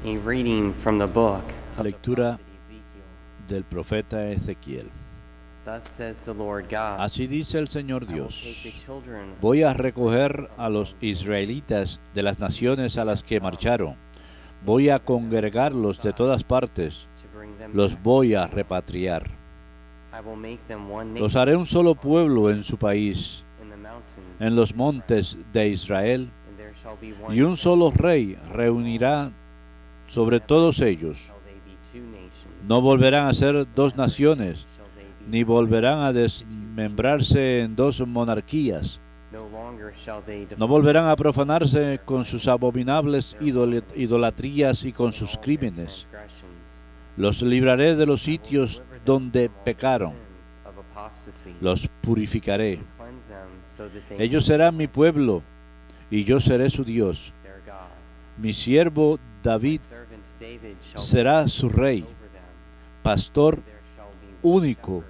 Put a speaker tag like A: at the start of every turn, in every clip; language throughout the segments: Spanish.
A: A reading from the book of the
B: Lectura
A: prophet Ezekiel.
B: del profeta Ezequiel.
A: Thus says the Lord God,
B: Así dice el Señor
A: I will
B: Dios:
A: take the children
B: voy a recoger a los israelitas de las naciones a las que marcharon. Voy a congregarlos de todas partes.
A: to bring them
B: Los
A: back.
B: voy a repatriar.
A: I will make them one
B: Los
A: nation
B: haré un solo pueblo en su país,
A: in the mountains
B: en los
A: of
B: montes de Israel,
A: Israel, and there shall be one
B: y un
A: king.
B: solo rey reunirá sobre todos ellos.
A: Shall they be two nations.
B: No volverán a ser dos naciones,
A: Shall they be
B: ni volverán a desmembrarse en dos monarquías.
A: no longer shall they
B: No volverán a profanarse con sus abominables idolatrías y con sus crímenes. Los libraré de los sitios donde pecaron. Los purificaré. Ellos serán mi pueblo, y yo seré su Dios. Mi siervo David será su rey, pastor único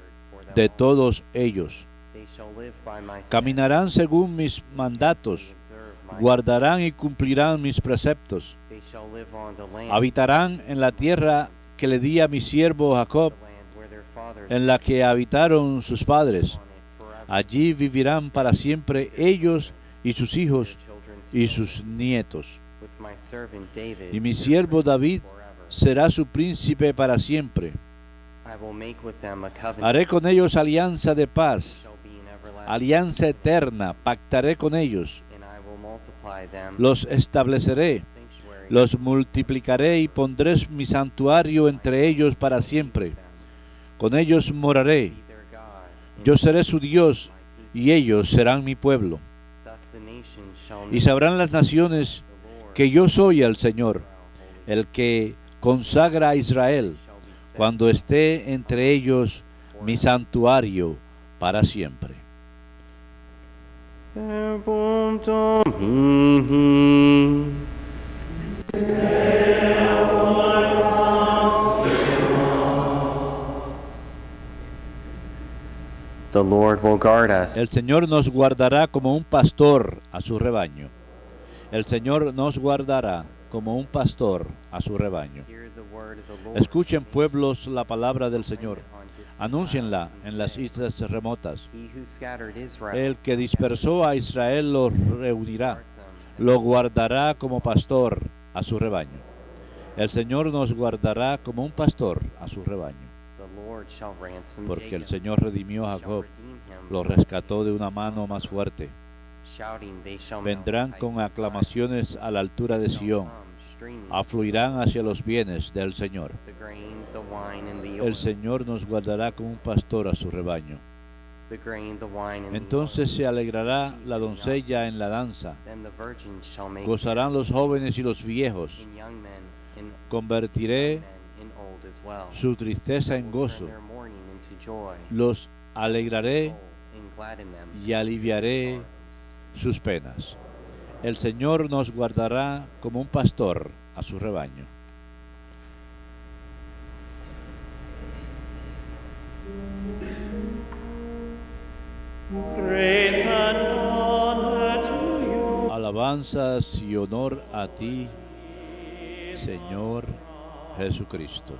B: de todos ellos. Caminarán según mis mandatos, guardarán y cumplirán mis preceptos. Habitarán en la tierra que le di a mi siervo Jacob, en la que habitaron sus padres. Allí vivirán para siempre ellos y sus hijos y sus nietos. Y mi siervo David será su príncipe para siempre. Haré con ellos alianza de paz, alianza eterna, pactaré con ellos. Los estableceré, los multiplicaré y pondré mi santuario entre ellos para siempre. Con ellos moraré. Yo seré su Dios y ellos serán mi pueblo. Y sabrán las naciones que yo soy el Señor, el que consagra a Israel, cuando esté entre ellos mi santuario para siempre.
A: The Lord will guard us.
B: El Señor nos guardará como un pastor a su rebaño. El Señor nos guardará como un pastor a su rebaño.
A: Hear the word of the Lord.
B: Escuchen, pueblos, la palabra del Señor. Anúncienla en las islas remotas.
A: He who scattered Israel
B: El que dispersó a Israel lo reunirá, lo guardará como pastor a su rebaño. El Señor nos guardará como un pastor a su rebaño.
A: The Lord shall ransom
B: Porque el
A: Jacob,
B: Señor redimió a
A: shall
B: Jacob,
A: redeem him.
B: lo rescató de una mano más fuerte.
A: Shouting, they shall mount
B: Vendrán
A: the
B: con
A: heights of Zion.
B: aclamaciones a la altura de
A: Shall
B: Sión,
A: come streaming
B: afluirán hacia los bienes del Señor.
A: the grain, the wine, and the oil.
B: El Señor nos guardará como un pastor a su rebaño.
A: The grain, the wine, and
B: Entonces
A: the
B: se
A: oil.
B: alegrará la doncella en la danza,
A: Then the virgins shall make
B: gozarán los jóvenes y los viejos.
A: in young men, in
B: Convertiré
A: young men, in old as well.
B: su tristeza en
A: Will
B: gozo,
A: turn their mourning into joy,
B: los alegraré
A: soul, and gladden them
B: y aliviaré
A: sorrows.
B: sus penas. El Señor nos guardará como un pastor a su rebaño.
C: Praise and honor to you.
B: Alabanzas y honor a ti, Señor Jesucristo.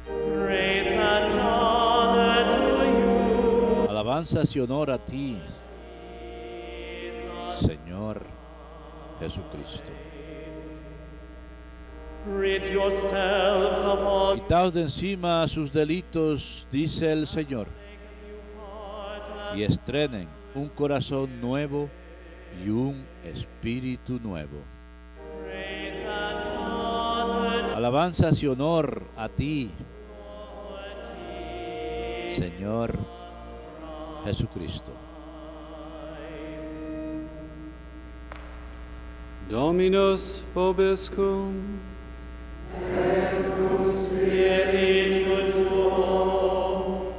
C: Praise and honor to you.
B: Alabanzas y honor a ti, Señor Jesucristo.
C: Rid yourselves of all
B: Quitaos de encima sus delitos, dice el Señor, y estrenen un corazón nuevo y un espíritu nuevo.
C: praise and honor
B: Alabanzas y honor a ti, Señor Jesucristo.
D: Dominus vobiscum.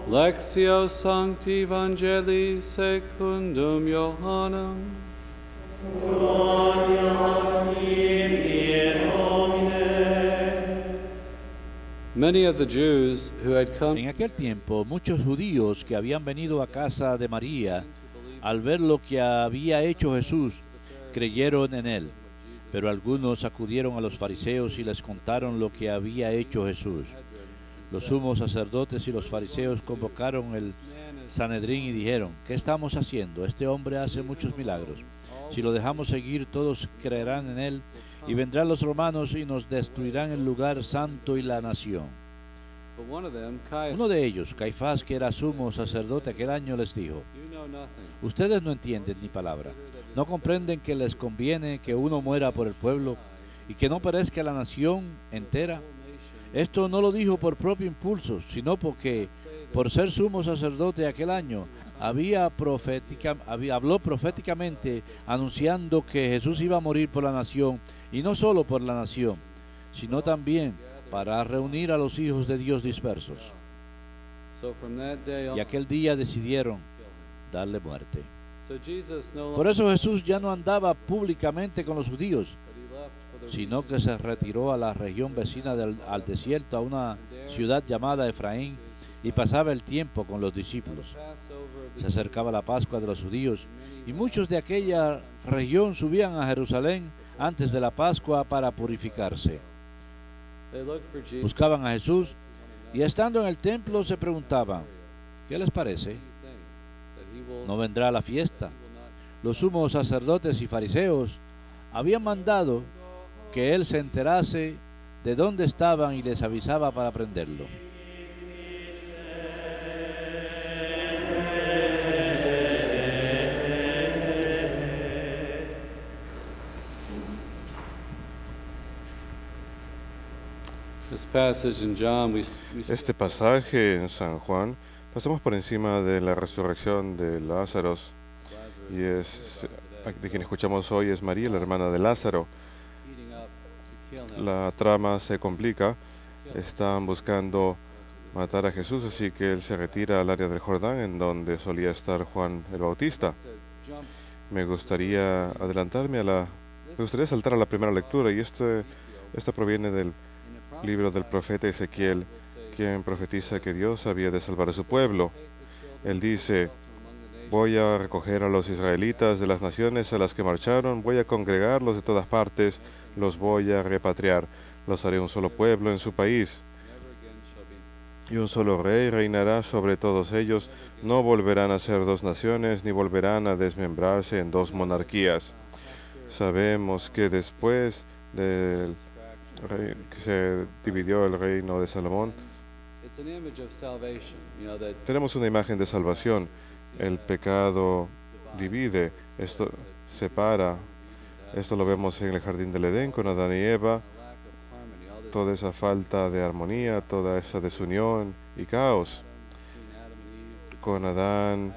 D: Lectio Sancti Evangelii secundum Johannem. Many of the Jews who had come
B: En aquel tiempo, muchos judíos que habían venido a casa de María, al ver lo que había hecho Jesús, creyeron en él. Pero algunos acudieron a los fariseos y les contaron lo que había hecho Jesús. Los sumos sacerdotes y los fariseos convocaron el Sanedrín y dijeron: ¿qué estamos haciendo? Este hombre hace muchos milagros. Si lo dejamos seguir, todos creerán en él, y vendrán los romanos y nos destruirán el lugar santo y la nación. Uno de ellos, Caifás, que era sumo sacerdote aquel año, les dijo: ustedes no entienden ni palabra. ¿No comprenden que les conviene que uno muera por el pueblo y que no perezca la nación entera? Esto no lo dijo por propio impulso, sino porque, por ser sumo sacerdote aquel año, habló proféticamente, anunciando que Jesús iba a morir por la nación, y no solo por la nación, sino también para reunir a los hijos de Dios dispersos. Y aquel día decidieron darle muerte. Por eso Jesús ya no andaba públicamente con los judíos, sino que se retiró a la región vecina al desierto, a una ciudad llamada Efraín, y pasaba el tiempo con los discípulos. Se acercaba la Pascua de los judíos, y muchos de aquella región subían a Jerusalén antes de la Pascua para purificarse. Buscaban a Jesús, y estando en el templo se preguntaban: ¿qué les parece? ¿No vendrá la fiesta? Los sumos sacerdotes y fariseos habían mandado que él se enterase de dónde estaban y les avisaba para prenderlo.
E: Este pasaje en San Juan, pasamos por encima de la resurrección de Lázaro, y de quien escuchamos hoy es María, la hermana de Lázaro. La trama se complica, están buscando matar a Jesús, así que él se retira al área del Jordán, en donde solía estar Juan el Bautista. Me gustaría saltar a la primera lectura, y esta proviene del libro del profeta Ezequiel, quien profetiza que Dios había de salvar a su pueblo. Él dice: voy a recoger a los israelitas de las naciones a las que marcharon, voy a congregarlos de todas partes, los voy a repatriar, los haré un solo pueblo en su país, y un solo rey reinará sobre todos ellos. No volverán a ser dos naciones, ni volverán a desmembrarse en dos monarquías. Sabemos que después del que se dividió el reino de Salomón, tenemos una imagen de salvación. El pecado divide, esto separa. Esto lo vemos en el jardín del Edén con Adán y Eva. Toda esa falta de armonía, toda esa desunión y caos con Adán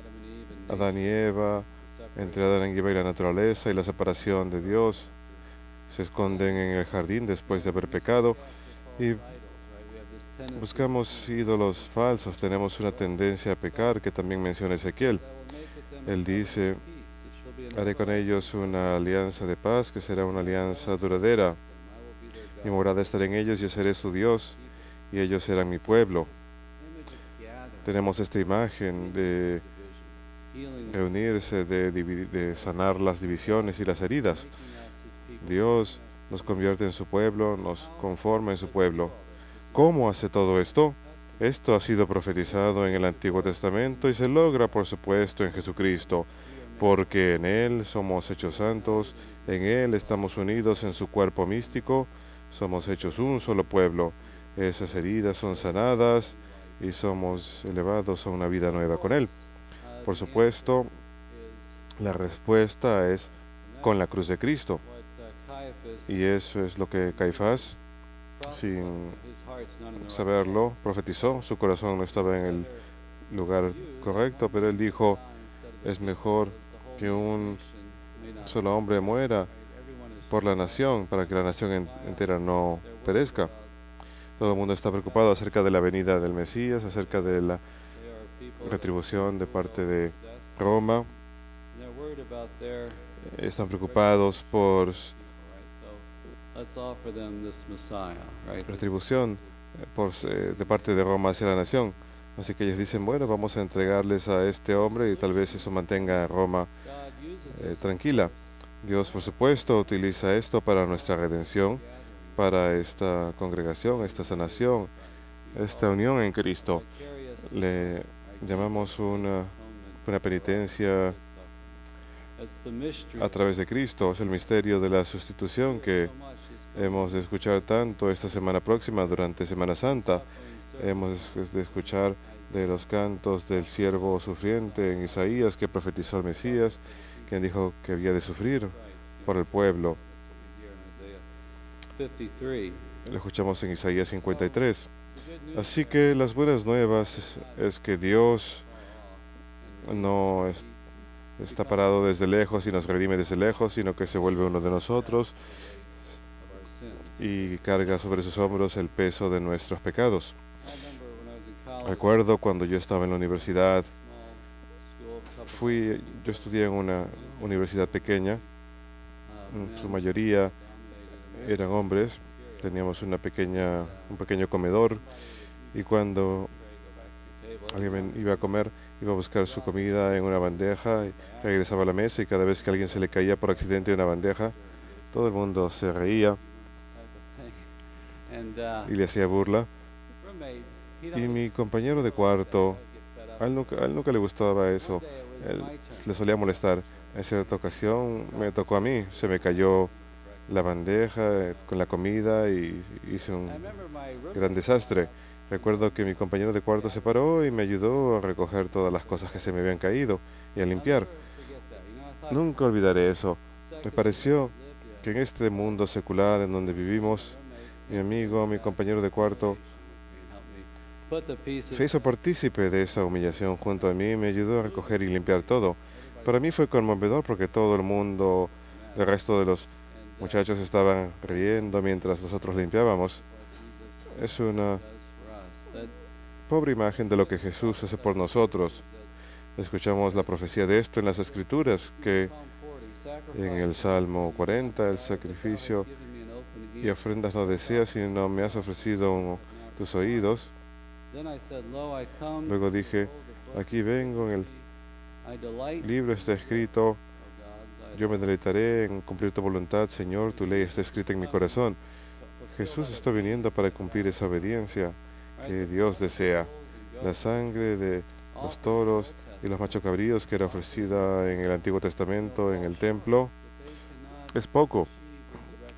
E: y Eva, entre Adán y Eva y la naturaleza, y la separación de Dios. Se esconden en el jardín después de haber pecado y buscamos ídolos falsos. Tenemos una tendencia a pecar que también menciona Ezequiel. Él dice: haré con ellos una alianza de paz, que será una alianza duradera. Mi morada estará en ellos, yo seré su Dios, y ellos serán mi pueblo. Tenemos esta imagen de reunirse, de sanar las divisiones y las heridas. Dios nos convierte en su pueblo, nos conforma en su pueblo. ¿Cómo hace todo esto? Esto ha sido profetizado en el Antiguo Testamento y se logra, por supuesto, en Jesucristo, porque en Él somos hechos santos, en Él estamos unidos en su cuerpo místico, somos hechos un solo pueblo. Esas heridas son sanadas y somos elevados a una vida nueva con Él. Por supuesto, la respuesta es con la cruz de Cristo. Y eso es lo que Caifás, sin saberlo, profetizó. Su corazón no estaba en el lugar correcto, pero él dijo: es mejor que un solo hombre muera por la nación, para que la nación entera no perezca. Todo el mundo está preocupado acerca de la venida del Mesías, acerca de la retribución de parte de Roma. Están preocupados por retribución de parte de Roma hacia la nación. Así que ellos dicen: bueno, vamos a entregarles a este hombre y tal vez eso mantenga a Roma tranquila. Dios, por supuesto, utiliza esto para nuestra redención, para esta congregación, esta sanación, esta unión en Cristo. Le llamamos una penitencia a través de Cristo. Es el misterio de la sustitución que hemos de escuchar tanto esta semana próxima durante Semana Santa. Hemos de escuchar de los cantos del siervo sufriente en Isaías que profetizó el Mesías, quien dijo que había de sufrir por el pueblo. Lo escuchamos en Isaías 53. Así que las buenas nuevas es que Dios no está parado desde lejos y nos redime desde lejos, sino que se vuelve uno de nosotros y carga sobre sus hombros el peso de nuestros pecados. Recuerdo cuando yo estaba en la universidad, yo estudié en una universidad pequeña, en su mayoría eran hombres, teníamos un pequeño comedor, y cuando alguien iba a comer, iba a buscar su comida en una bandeja y regresaba a la mesa, y cada vez que a alguien se le caía por accidente una bandeja, todo el mundo se reía y le hacía burla. Y mi compañero de cuarto, a él nunca le gustaba eso, le solía molestar. En cierta ocasión me tocó a mí, se me cayó la bandeja con la comida y hice un gran desastre. Recuerdo que mi compañero de cuarto se paró y me ayudó a recoger todas las cosas que se me habían caído y a limpiar. Nunca olvidaré eso. Me pareció que en este mundo secular en donde vivimos, mi compañero de cuarto, se hizo partícipe de esa humillación junto a mí y me ayudó a recoger y limpiar todo. Para mí fue conmovedor porque todo el mundo, el resto de los muchachos estaban riendo mientras nosotros limpiábamos. Es una pobre imagen de lo que Jesús hace por nosotros. Escuchamos la profecía de esto en las Escrituras, que en el Salmo 40, el sacrificio y ofrendas no deseas, sino me has ofrecido tus oídos. Luego dije, aquí vengo, en el libro está escrito, yo me deleitaré en cumplir tu voluntad, Señor, tu ley está escrita en mi corazón. Jesús está viniendo para cumplir esa obediencia que Dios desea. La sangre de los toros y los machos cabríos que era ofrecida en el Antiguo Testamento, en el templo, es poco.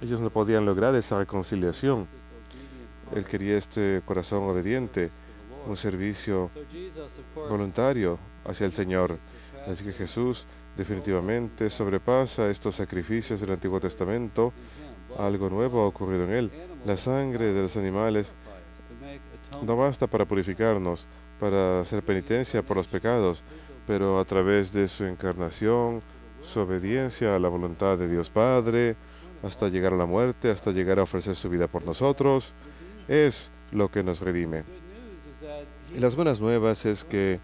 E: Ellos no podían lograr esa reconciliación. Él quería este corazón obediente, un servicio voluntario hacia el Señor. Así que Jesús definitivamente sobrepasa estos sacrificios del Antiguo Testamento. Algo nuevo ha ocurrido en Él. La sangre de los animales no basta para purificarnos, para hacer penitencia por los pecados, pero a través de su encarnación, su obediencia a la voluntad de Dios Padre, hasta llegar a la muerte, hasta llegar a ofrecer su vida por nosotros, es lo que nos redime. Y las buenas nuevas es que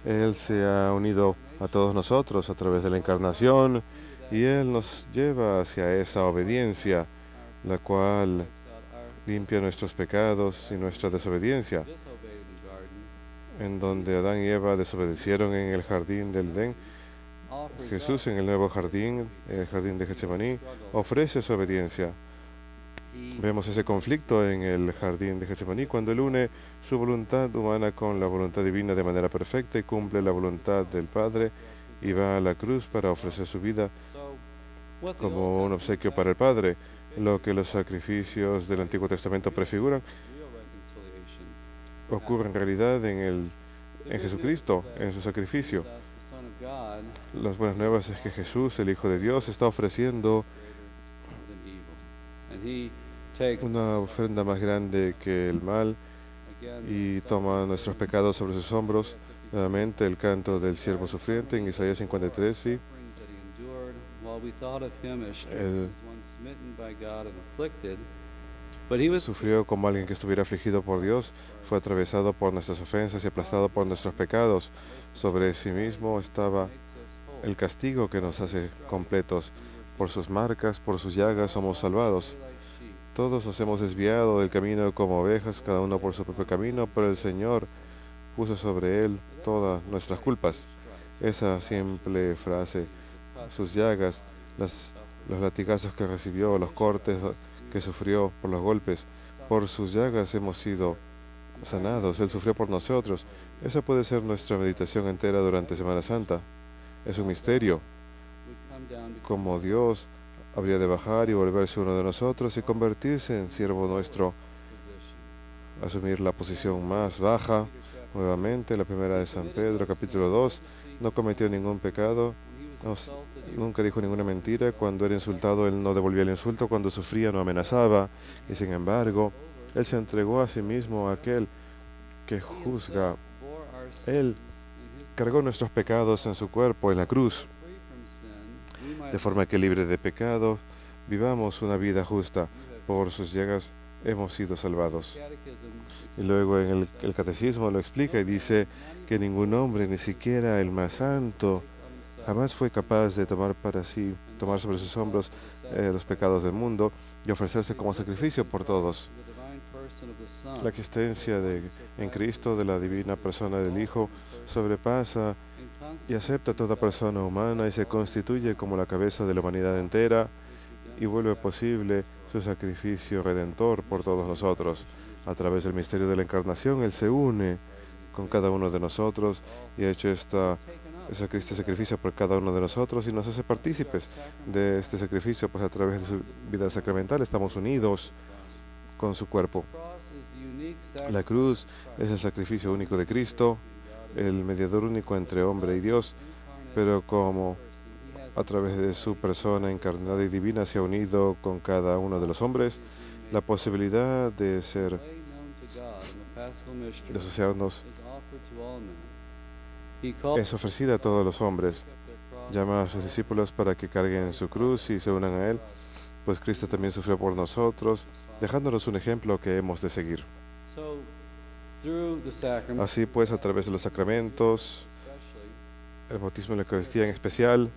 E: Él se ha unido a todos nosotros a través de la encarnación y Él nos lleva hacia esa obediencia, la cual limpia nuestros pecados y nuestra desobediencia. En donde Adán y Eva desobedecieron en el jardín del Edén, Jesús en el nuevo jardín, en el jardín de Getsemaní, ofrece su obediencia. Vemos ese conflicto en el jardín de Getsemaní cuando Él une su voluntad humana con la voluntad divina de manera perfecta y cumple la voluntad del Padre y va a la cruz para ofrecer su vida como un obsequio para el Padre. Lo que los sacrificios del Antiguo Testamento prefiguran ocurre en realidad en Jesucristo, en su sacrificio. Las buenas nuevas es que Jesús, el Hijo de Dios, está ofreciendo una ofrenda más grande que el mal y toma nuestros pecados sobre sus hombros. Nuevamente el canto del siervo sufriente en Isaías 53, sí. Él sufrió como alguien que estuviera afligido por Dios, fue atravesado por nuestras ofensas y aplastado por nuestros pecados. Sobre sí mismo estaba el castigo que nos hace completos. Por sus marcas, por sus llagas somos salvados. Todos nos hemos desviado del camino como ovejas, cada uno por su propio camino, pero el Señor puso sobre Él todas nuestras culpas. Esa simple frase, sus llagas, las los latigazos que recibió, los cortes que sufrió por los golpes. Por sus llagas hemos sido sanados. Él sufrió por nosotros. Esa puede ser nuestra meditación entera durante Semana Santa. Es un misterio. Como Dios habría de bajar y volverse uno de nosotros y convertirse en siervo nuestro, asumir la posición más baja. Nuevamente, la primera de San Pedro, capítulo 2, no cometió ningún pecado, nunca dijo ninguna mentira. Cuando era insultado, él no devolvía el insulto. Cuando sufría, no amenazaba. Y sin embargo, él se entregó a sí mismo a aquel que juzga. Él cargó nuestros pecados en su cuerpo, en la cruz, de forma que, libre de pecado, vivamos una vida justa. Por sus llagas hemos sido salvados. Y luego en el catecismo lo explica y dice que ningún hombre, ni siquiera el más santo, jamás fue capaz de tomar sobre sus hombros los pecados del mundo y ofrecerse como sacrificio por todos. La existencia en Cristo de la divina persona del Hijo sobrepasa y acepta toda persona humana y se constituye como la cabeza de la humanidad entera y vuelve posible su sacrificio redentor por todos nosotros. A través del misterio de la encarnación, Él se une con cada uno de nosotros y ha hecho este sacrificio por cada uno de nosotros y nos hace partícipes de este sacrificio, pues a través de su vida sacramental estamos unidos con su cuerpo. La cruz es el sacrificio único de Cristo, el mediador único entre hombre y Dios, pero como a través de su persona encarnada y divina se ha unido con cada uno de los hombres, la posibilidad de asociarnos es ofrecida a todos los hombres. Llama a sus discípulos para que carguen su cruz y se unan a Él, pues Cristo también sufrió por nosotros, dejándonos un ejemplo que hemos de seguir. Así pues, a través de los sacramentos, el bautismo y la Eucaristía en especial,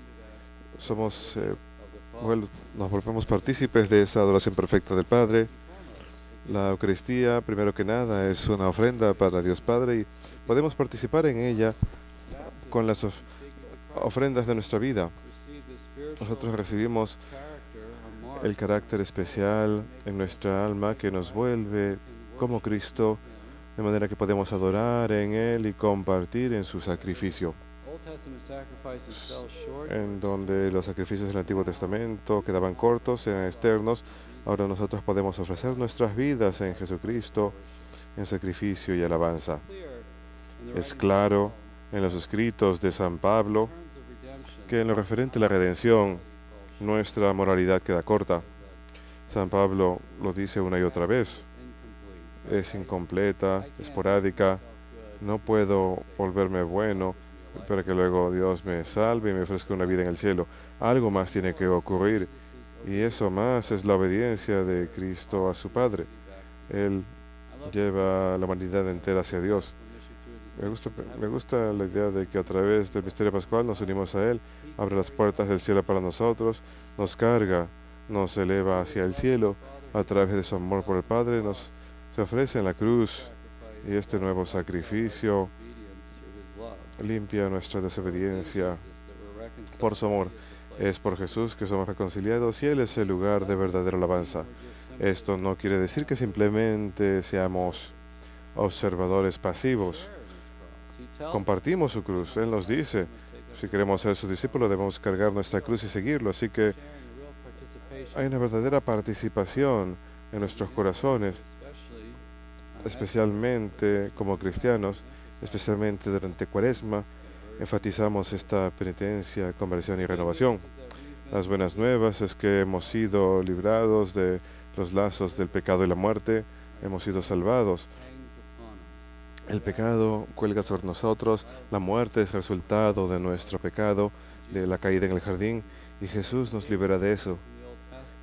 E: nos volvemos partícipes de esa adoración perfecta del Padre. La Eucaristía, primero que nada, es una ofrenda para Dios Padre y podemos participar en ella con las ofrendas de nuestra vida. Nosotros recibimos el carácter especial en nuestra alma que nos vuelve como Cristo, de manera que podemos adorar en Él y compartir en su sacrificio. En donde los sacrificios del Antiguo Testamento quedaban cortos, eran externos, ahora nosotros podemos ofrecer nuestras vidas en Jesucristo en sacrificio y alabanza. Es claro en los escritos de San Pablo que en lo referente a la redención, nuestra moralidad queda corta. San Pablo lo dice una y otra vez. Es incompleta, esporádica. No puedo volverme bueno para que luego Dios me salve y me ofrezca una vida en el cielo. Algo más tiene que ocurrir. Y eso más es la obediencia de Cristo a su Padre. Él lleva la humanidad entera hacia Dios. Me gusta la idea de que a través del misterio pascual nos unimos a Él, abre las puertas del cielo para nosotros, nos carga, nos eleva hacia el cielo, a través de su amor por el Padre, se ofrece en la cruz, y este nuevo sacrificio limpia nuestra desobediencia por su amor. Es por Jesús que somos reconciliados y Él es el lugar de verdadera alabanza. Esto no quiere decir que simplemente seamos observadores pasivos. Compartimos su cruz. Él nos dice, si queremos ser sus discípulos, debemos cargar nuestra cruz y seguirlo. Así que hay una verdadera participación en nuestros corazones, especialmente como cristianos, especialmente durante Cuaresma. Enfatizamos esta penitencia, conversión y renovación. Las buenas nuevas es que hemos sido librados de los lazos del pecado y la muerte, hemos sido salvados. El pecado cuelga sobre nosotros, la muerte es resultado de nuestro pecado, de la caída en el jardín, y Jesús nos libera de eso.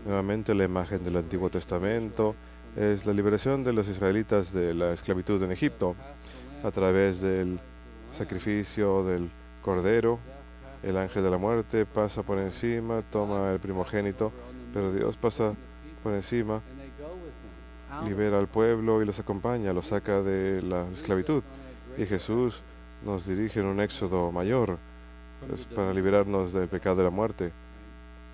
E: Nuevamente, la imagen del Antiguo Testamento es la liberación de los israelitas de la esclavitud en Egipto a través del sacrificio del Cordero. El ángel de la muerte pasa por encima, toma el primogénito, pero Dios pasa por encima, libera al pueblo y los acompaña, los saca de la esclavitud. Y Jesús nos dirige en un éxodo mayor para liberarnos del pecado de la muerte.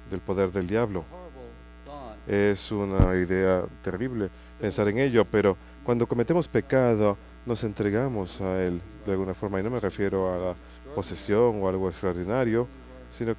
E: del poder del diablo.
D: Horrible thought.
E: Es una idea terrible pensar en ello, pero cuando cometemos pecado nos entregamos a él de alguna forma, y no me refiero a la posesión o algo extraordinario,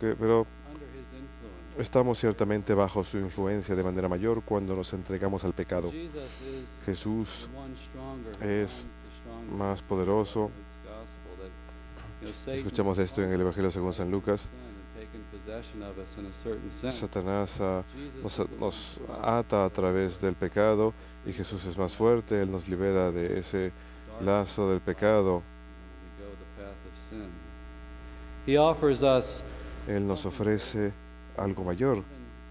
E: pero
D: Under his influence.
E: estamos ciertamente bajo su influencia de manera mayor cuando nos entregamos al pecado.
D: Jesus is
E: Jesús
D: the one stronger who
E: es
D: binds the strongest.
E: más poderoso.
D: Luke's gospel that, Satan
E: Escuchamos esto en el Evangelio según San Lucas.
D: sin and taken possession of us in a certain sense.
E: Satanás
D: Jesus
E: nos,
D: is the one
E: nos
D: who
E: ata a través del pecado y Jesús es más fuerte. Él nos libera de ese lazo del pecado.
D: we go the path of sin. He offers us
E: Él nos ofrece algo mayor
D: even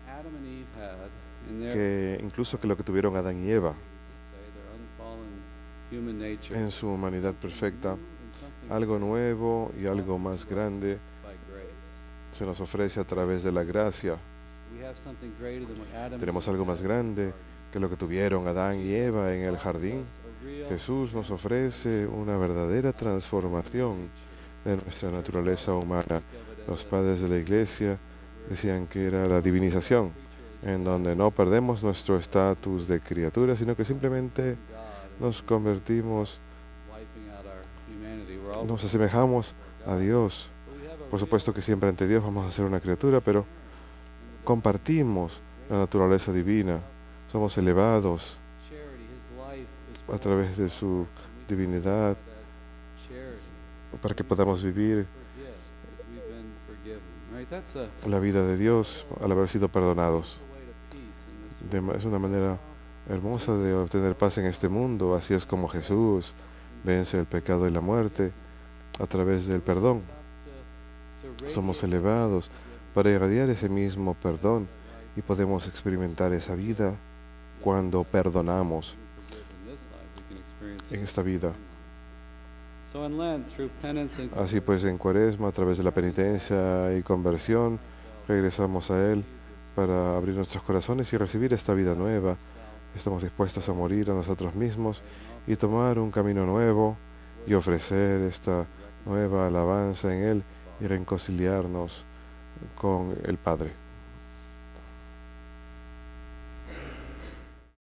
D: Adam and Eve had in their
E: que incluso que lo que tuvieron Adán y Eva
D: their unfallen human nature.
E: en su humanidad perfecta.
D: And something
E: Algo nuevo y algo más grande
D: by grace.
E: se nos ofrece a través de la gracia.
D: We have something greater than what Adam and
E: Tenemos
D: Eve
E: algo más
D: had.
E: grande que lo que tuvieron Adán y Eva en el jardín.
D: A real
E: Jesús nos ofrece una verdadera transformación de nuestra naturaleza humana. Los padres de la iglesia decían que era la divinización, en donde no perdemos nuestro estatus de criatura, sino que simplemente nos convertimos,
D: wiping out our humanity. We're all
E: nos asemejamos a Dios. Por supuesto que siempre ante Dios vamos a ser una criatura, pero compartimos la naturaleza divina. Somos elevados
D: charity. His life is
E: a través de su divinidad
D: charity.
E: para que podamos vivir
D: Forgive as we've been forgiven. Right? That's a
E: la vida de Dios al haber sido perdonados.
D: way to peace in this
E: Es una manera hermosa de obtener paz en este mundo. Así es como Jesús vence el pecado y la muerte a través del perdón. Somos elevados para irradiar ese mismo perdón y podemos experimentar esa vida cuando perdonamos en esta vida. Así pues, en Cuaresma, a través de la penitencia y conversión, regresamos a Él para abrir nuestros corazones y recibir esta vida nueva. Estamos dispuestos a morir a nosotros mismos y tomar un camino nuevo y ofrecer esta nueva alabanza en Él y reconciliarnos con el Padre.